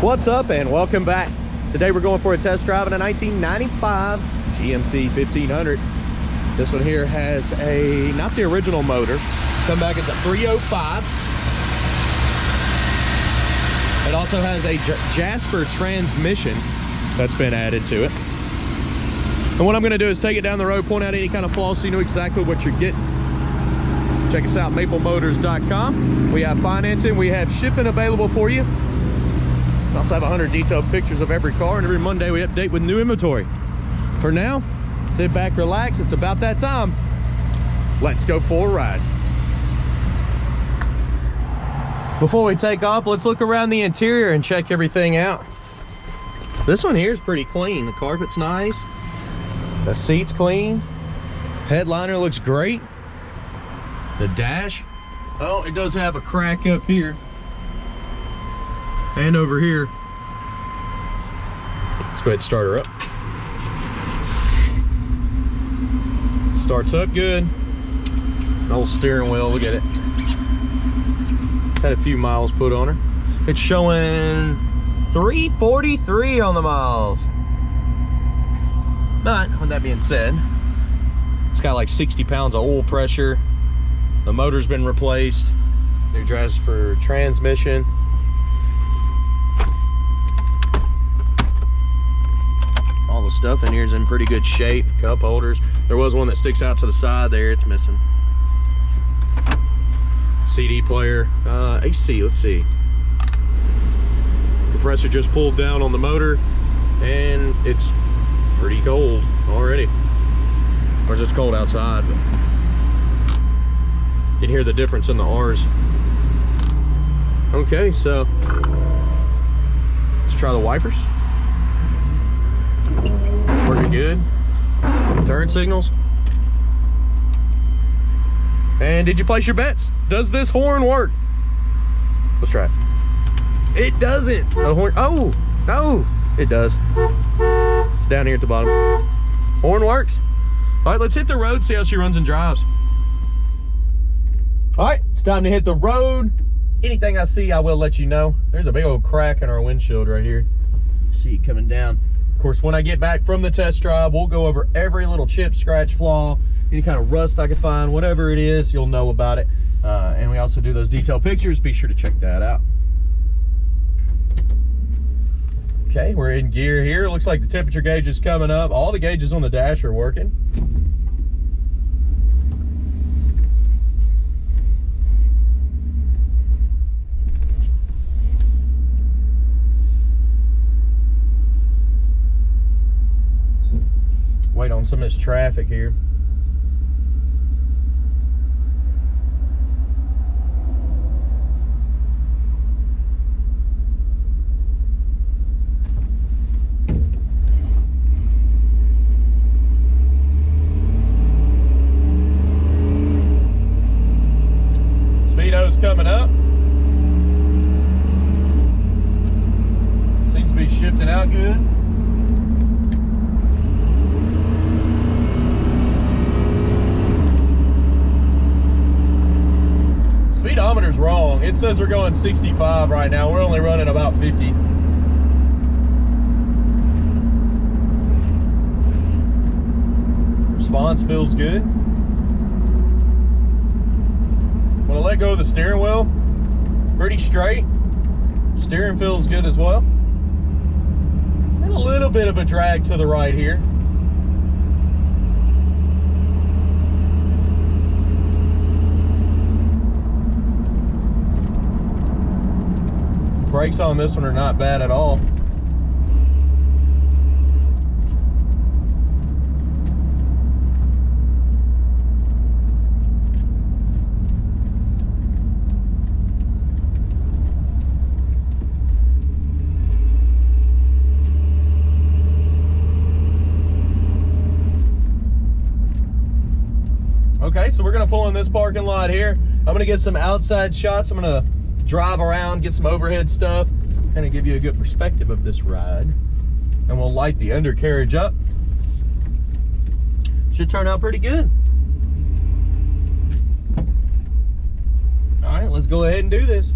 What's up and welcome back. Today we're going for a test drive in a 1995 GMC 1500. This one here has a, not the original motor, come back as a 305. It also has a Jasper transmission that's been added to it. And what I'm going to do is take it down the road, point out any kind of flaws so you know exactly what you're getting. Check us out, maplemotors.com. We have financing, we have shipping available for you. We also have 100 detailed pictures of every car, and every Monday we update with new inventory. For now, sit back, relax. It's about that time. Let's go for a ride. Before we take off, let's look around the interior and check everything out. This one here is pretty clean. The carpet's nice. The seat's clean. Headliner looks great. The dash, oh, it does have a crack up here and over here. Let's go ahead and start her up. Starts up good. An old steering wheel, look at it. Had a few miles put on her. It's showing 343 on the miles. But with that being said, it's got like 60 pounds of oil pressure. The motor's been replaced. New Jasper transmission. All the stuff in here is in pretty good shape. Cup holders. There was one that sticks out to the side there. It's missing. CD player. AC, let's see. Compressor just pulled down on the motor and it's pretty cold already. Or it's just cold outside, but you can hear the difference in the R's. Okay, so let's try the wipers. Working good. Turn signals. And did you place your bets? Does this horn work? Let's try it. It doesn't. No horn. Oh, no, it does. It's down here at the bottom. Horn works. All right, let's hit the road, see how she runs and drives. All right, it's time to hit the road. Anything I see, I will let you know. There's a big old crack in our windshield right here. See it coming down. Of course, when I get back from the test drive, we'll go over every little chip, scratch, flaw, any kind of rust I can find, whatever it is, you'll know about it. And we also do those detailed pictures. Be sure to check that out. Okay, we're in gear here. Looks like the temperature gauge is coming up. All the gauges on the dash are working. Wait on some of this traffic here. Speedo's coming up. Seems to be shifting out good. Speedometer's wrong. It says we're going 65 right now. We're only running about 50. Response feels good. When I let go of the steering wheel, pretty straight. Steering feels good as well. And a little bit of a drag to the right here. Brakes on this one are not bad at all. Okay, so we're gonna pull in this parking lot here. I'm gonna get some outside shots. I'm gonna drive around, get some overhead stuff, kind of give you a good perspective of this ride. And we'll light the undercarriage up. Should turn out pretty good. All right, let's go ahead and do this.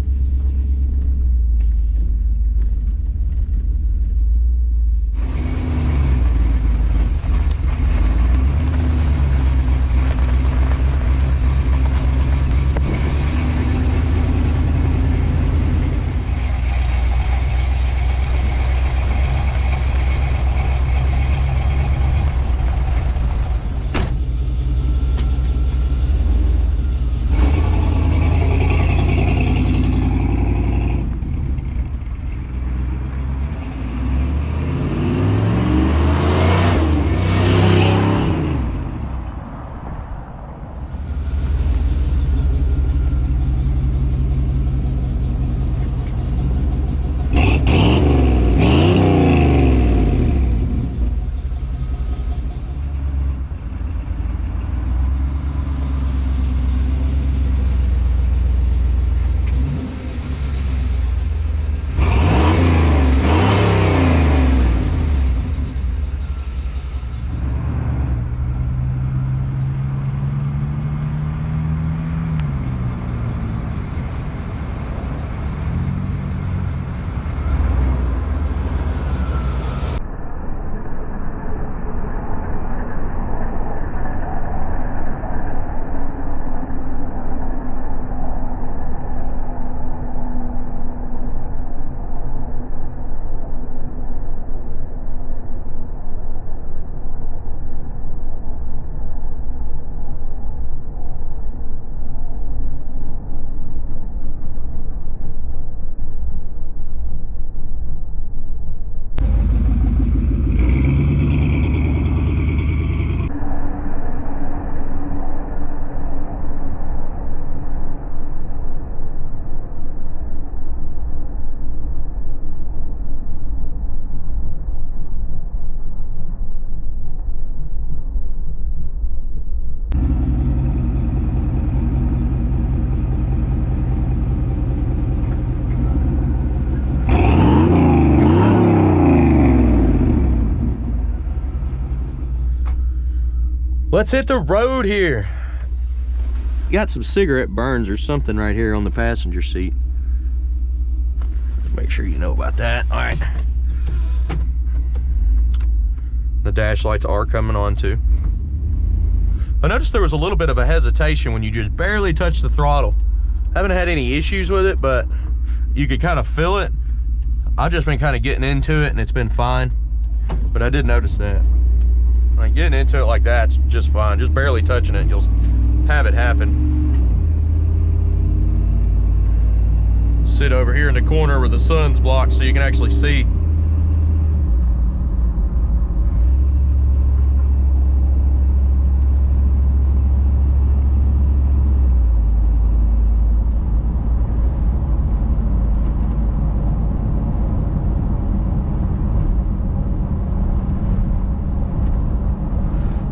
Let's hit the road here. Got some cigarette burns or something right here on the passenger seat. Make sure you know about that. All right. The dash lights are coming on too. I noticed there was a little bit of a hesitation when you just barely touched the throttle. Haven't had any issues with it, but you could kind of feel it. I've just been kind of getting into it and it's been fine. But I did notice that. Like getting into it like that's just fine. Just barely touching it, you'll have it happen. Sit over here in the corner where the sun's blocked so you can actually see.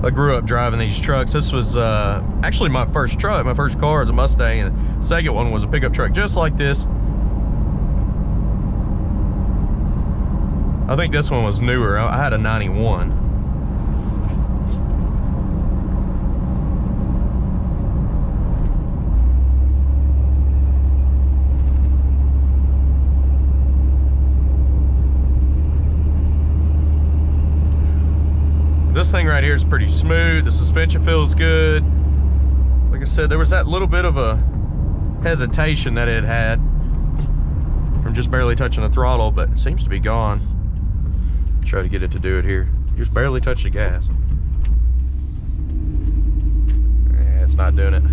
I grew up driving these trucks. This was actually my first truck. My first car was a Mustang, and the second one was a pickup truck just like this. I think this one was newer. I had a 91. This thing right here is pretty smooth. The suspension feels good. Like I said, there was that little bit of a hesitation that it had from just barely touching the throttle, but it seems to be gone. Try to get it to do it here. Just barely touch the gas. Yeah, it's not doing it.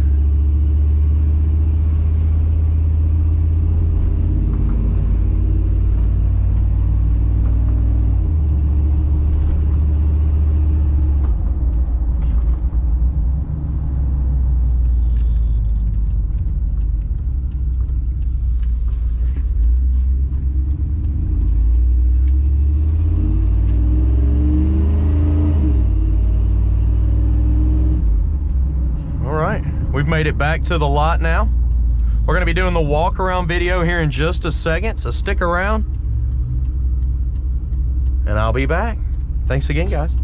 We've made it back to the lot now. We're going to be doing the walk around video here in just a second, so stick around and I'll be back. Thanks again, guys.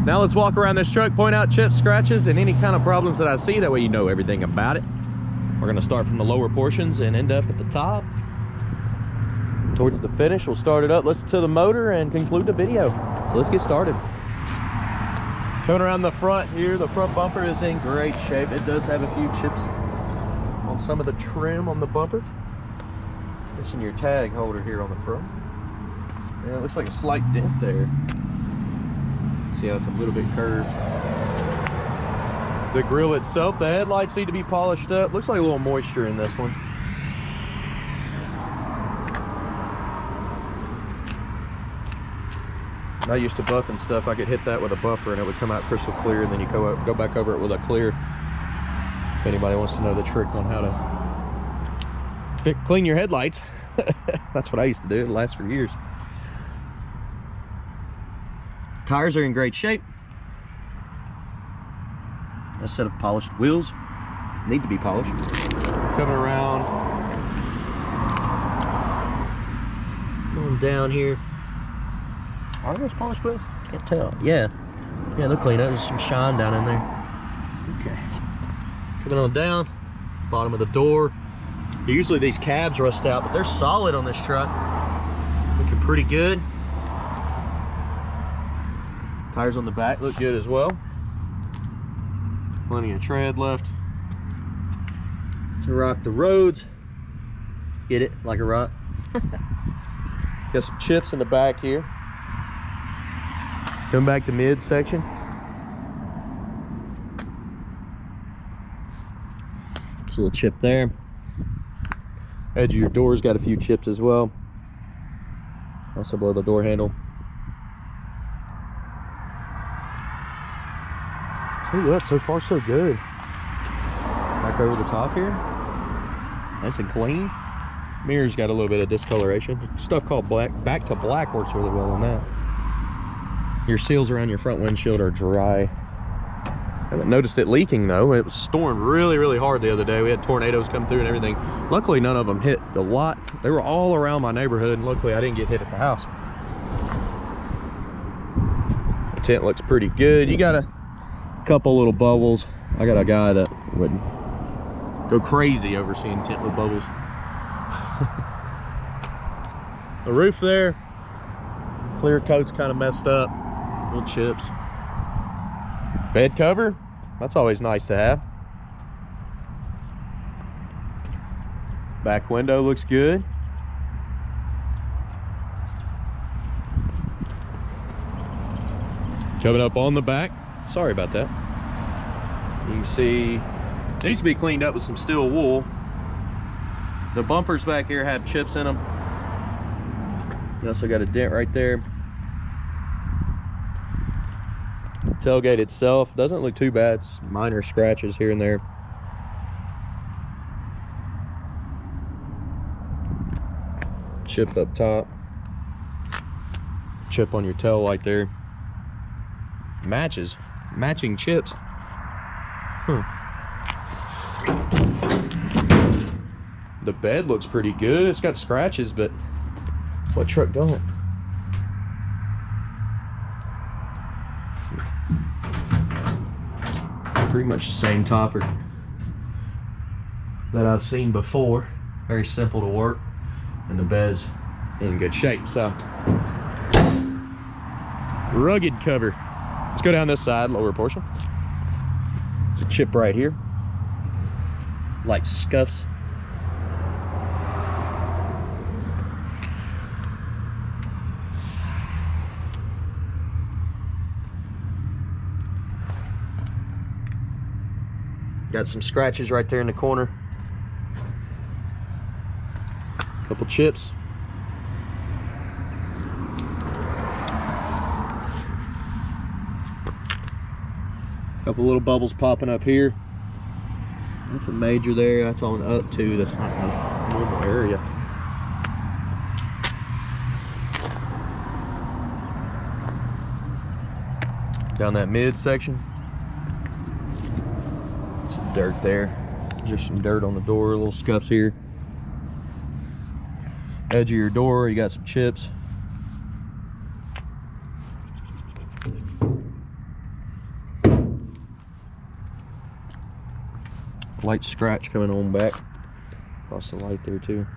Now let's walk around this truck, point out chips, scratches, and any kind of problems that I see. That way you know everything about it. We're gonna start from the lower portions and end up at the top. Towards the finish, we'll start it up, listen to the motor, and conclude the video. So let's get started. Coming around the front here, the front bumper is in great shape. It does have a few chips on some of the trim on the bumper. Missing your tag holder here on the front. Yeah, it looks like a slight dent there. See how it's a little bit curved. The grille itself, the headlights need to be polished up. Looks like a little moisture in this one. I used to buff and stuff. I could hit that with a buffer and it would come out crystal clear, and then you go back over it with a clear. If anybody wants to know the trick on how to clean your headlights, that's what I used to do. It lasts for years. Tires are in great shape. A set of polished wheels need to be polished. Coming around, going down here. Are those polished wheels? Can't tell. Yeah, they'll clean up. There's some shine down in there. Okay. Coming on down, bottom of the door. Usually these cabs rust out, but they're solid on this truck. Looking pretty good. Tires on the back look good as well. Plenty of tread left to rock the roads. Get it? Like a rock. Got some chips in the back here. Coming back to mid section. There's a little chip there. Edge of your door's got a few chips as well. Also below the door handle. Tell you what, so far so good. Back over the top here. Nice and clean. Mirror's got a little bit of discoloration. Stuff called back to black works really well on that. Your seals around your front windshield are dry. Haven't noticed it leaking though. It was storming really, really hard the other day. We had tornadoes come through and everything. Luckily, none of them hit a lot. They were all around my neighborhood, and luckily I didn't get hit at the house. The tint looks pretty good. You got a couple little bubbles. I got a guy that would go crazy over seeing tint with bubbles. The roof there, clear coat's kind of messed up, little chips. Bed cover, that's always nice to have. Back window looks good. Coming up on the back, sorry about that. You can see, it needs to be cleaned up with some steel wool. The bumpers back here have chips in them. You also got a dent right there. Tailgate itself doesn't look too bad. It's minor scratches here and there. Chipped up top. Chip on your tail light there. Matching chips. The bed looks pretty good. It's got scratches, but what truck don't? Pretty much the same topper that I've seen before. Very simple to work, and the bed's in good shape. So, rugged cover. Let's go down this side, lower portion. There's a chip right here, like scuffs. Got some scratches right there in the corner. Couple chips. Couple little bubbles popping up here. Nothing major there. That's on up to. That's not my normal area. Down that mid section. Dirt there, just some dirt on the door, little scuffs here. Edge of your door, you got some chips. Light scratch coming on back across the light there too.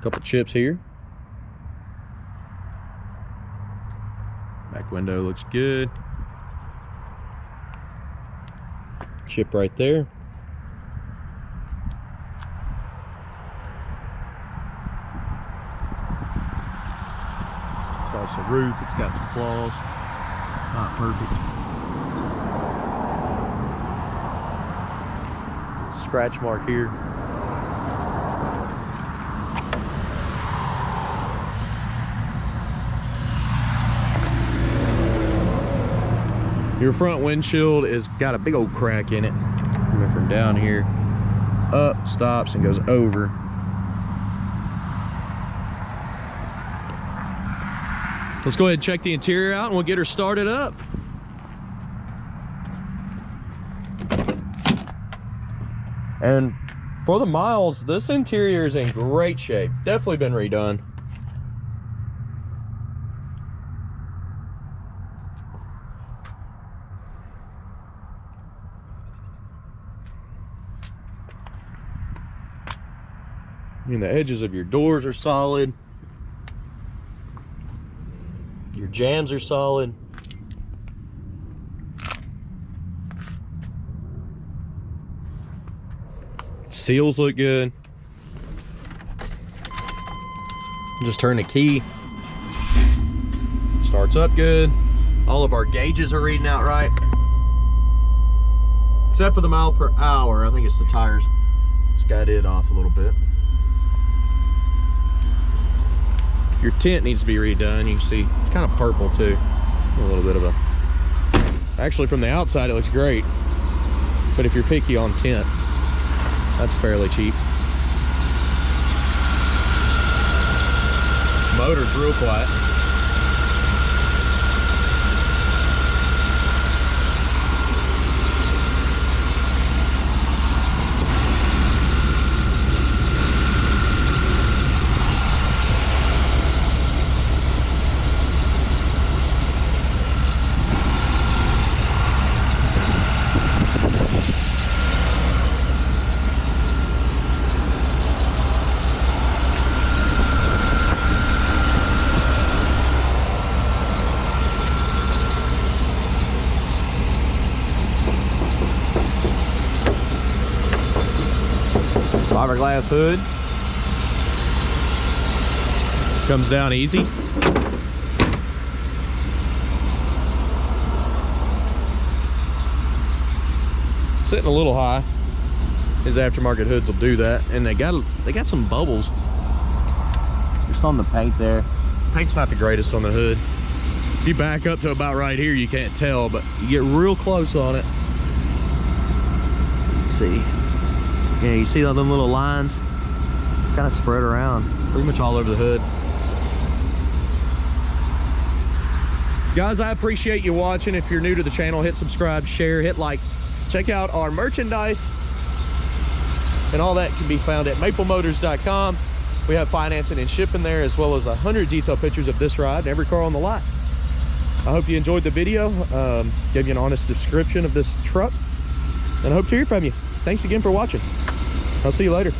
Couple chips here. Back window looks good. Chip right there. Across the roof, it's got some flaws. Not perfect. Scratch mark here. Your front windshield has got a big old crack in it. Coming from down here, up, stops, and goes over. Let's go ahead and check the interior out and we'll get her started up. And for the miles, this interior is in great shape. Definitely been redone. I mean, the edges of your doors are solid. Your jambs are solid. Seals look good. Just turn the key. Starts up good. All of our gauges are reading out right. Except for the mile per hour. I think it's the tires. It's got it off a little bit. Your tint needs to be redone. You can see it's kind of purple too. A little bit of a, actually from the outside it looks great, but if you're picky on tint, that's fairly cheap. Motor's real quiet. Fiberglass hood. Comes down easy. Sitting a little high. His aftermarket hoods will do that, and they got some bubbles just on the paint there. Paint's not the greatest on the hood. If you back up to about right here, you can't tell, but you get real close on it. Let's see. Yeah, you see all them little lines? It's kind of spread around pretty much all over the hood. Guys, I appreciate you watching. If you're new to the channel, hit subscribe, share, hit like. Check out our merchandise. And all that can be found at maplemotors.com. We have financing and shipping there, as well as 100 detailed pictures of this ride and every car on the lot. I hope you enjoyed the video. Gave you an honest description of this truck. And I hope to hear from you. Thanks again for watching. I'll see you later.